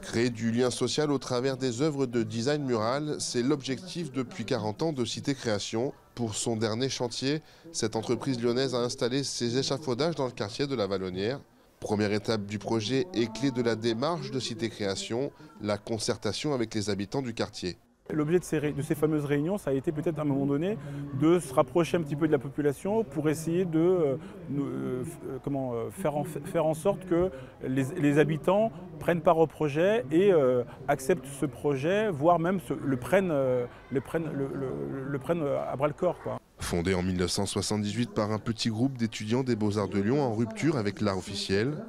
Créer du lien social au travers des œuvres de design mural, c'est l'objectif depuis 40 ans de Cité Création. Pour son dernier chantier, cette entreprise lyonnaise a installé ses échafaudages dans le quartier de la Vallonnière. Première étape du projet et clé de la démarche de Cité Création, la concertation avec les habitants du quartier. L'objet de ces fameuses réunions, ça a été peut-être à un moment donné de se rapprocher un petit peu de la population pour essayer de faire en sorte que les habitants prennent part au projet et acceptent ce projet, voire même le prennent à bras-le-corps, quoi. Fondé en 1978 par un petit groupe d'étudiants des Beaux-Arts de Lyon en rupture avec l'art officiel,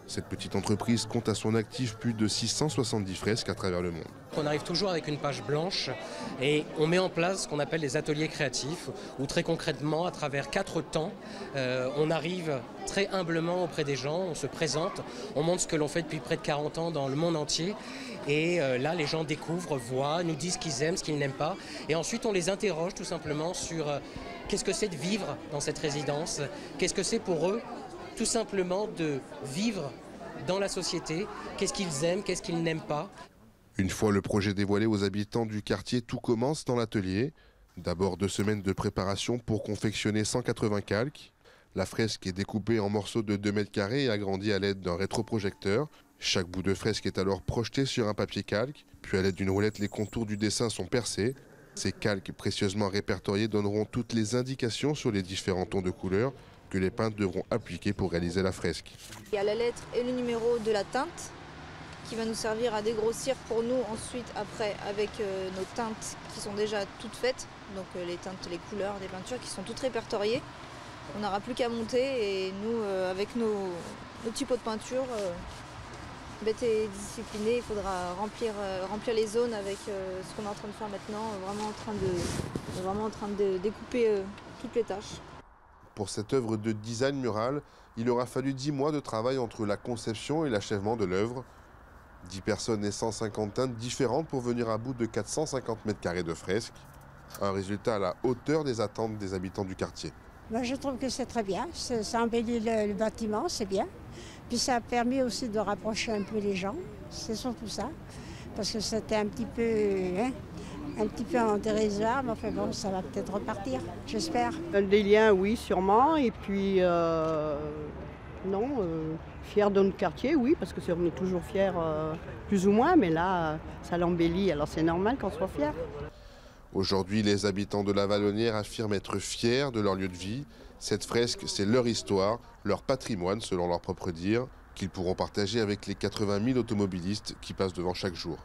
cette petite entreprise compte à son actif plus de 670 fresques à travers le monde. On arrive toujours avec une page blanche et on met en place ce qu'on appelle les ateliers créatifs où très concrètement, à travers 4 temps, on arrive très humblement auprès des gens, on se présente, on montre ce que l'on fait depuis près de 40 ans dans le monde entier et là les gens découvrent, voient, nous disent ce qu'ils aiment, ce qu'ils n'aiment pas et ensuite on les interroge tout simplement sur qu'est-ce que c'est de vivre dans cette résidence, qu'est-ce que c'est pour eux tout simplement de vivre dans la société, qu'est-ce qu'ils aiment, qu'est-ce qu'ils n'aiment pas. Une fois le projet dévoilé aux habitants du quartier, tout commence dans l'atelier. D'abord 2 semaines de préparation pour confectionner 180 calques. La fresque est découpée en morceaux de 2 mètres carrés et agrandie à l'aide d'un rétroprojecteur. Chaque bout de fresque est alors projeté sur un papier calque, puis à l'aide d'une roulette, les contours du dessin sont percés. Ces calques précieusement répertoriés donneront toutes les indications sur les différents tons de couleurs que les peintres devront appliquer pour réaliser la fresque. Il y a la lettre et le numéro de la teinte qui va nous servir à dégrossir pour nous ensuite après avec nos teintes qui sont déjà toutes faites, donc les teintes, les couleurs des peintures qui sont toutes répertoriées. On n'aura plus qu'à monter et nous avec nos petits pots de peinture, bête et discipliné, il faudra remplir les zones avec ce qu'on est en train de faire maintenant, vraiment en train de découper toutes les tâches. Pour cette œuvre de design mural, il aura fallu 10 mois de travail entre la conception et l'achèvement de l'œuvre. 10 personnes et 150 teintes différentes pour venir à bout de 450 mètres carrés de fresques. Un résultat à la hauteur des attentes des habitants du quartier. Moi, je trouve que c'est très bien, ça embellit le bâtiment, c'est bien. Puis ça a permis aussi de rapprocher un peu les gens, c'est surtout ça. Parce que c'était un petit peu en dérisoire, mais enfin bon, ça va peut-être repartir, j'espère. Des liens, oui, sûrement. Et puis, fiers de notre quartier, oui, parce que on est toujours fiers, plus ou moins, mais là, ça l'embellit, alors c'est normal qu'on soit fiers. Aujourd'hui, les habitants de la Vallonnière affirment être fiers de leur lieu de vie. Cette fresque, c'est leur histoire, leur patrimoine, selon leur propre dire, qu'ils pourront partager avec les 80 000 automobilistes qui passent devant chaque jour.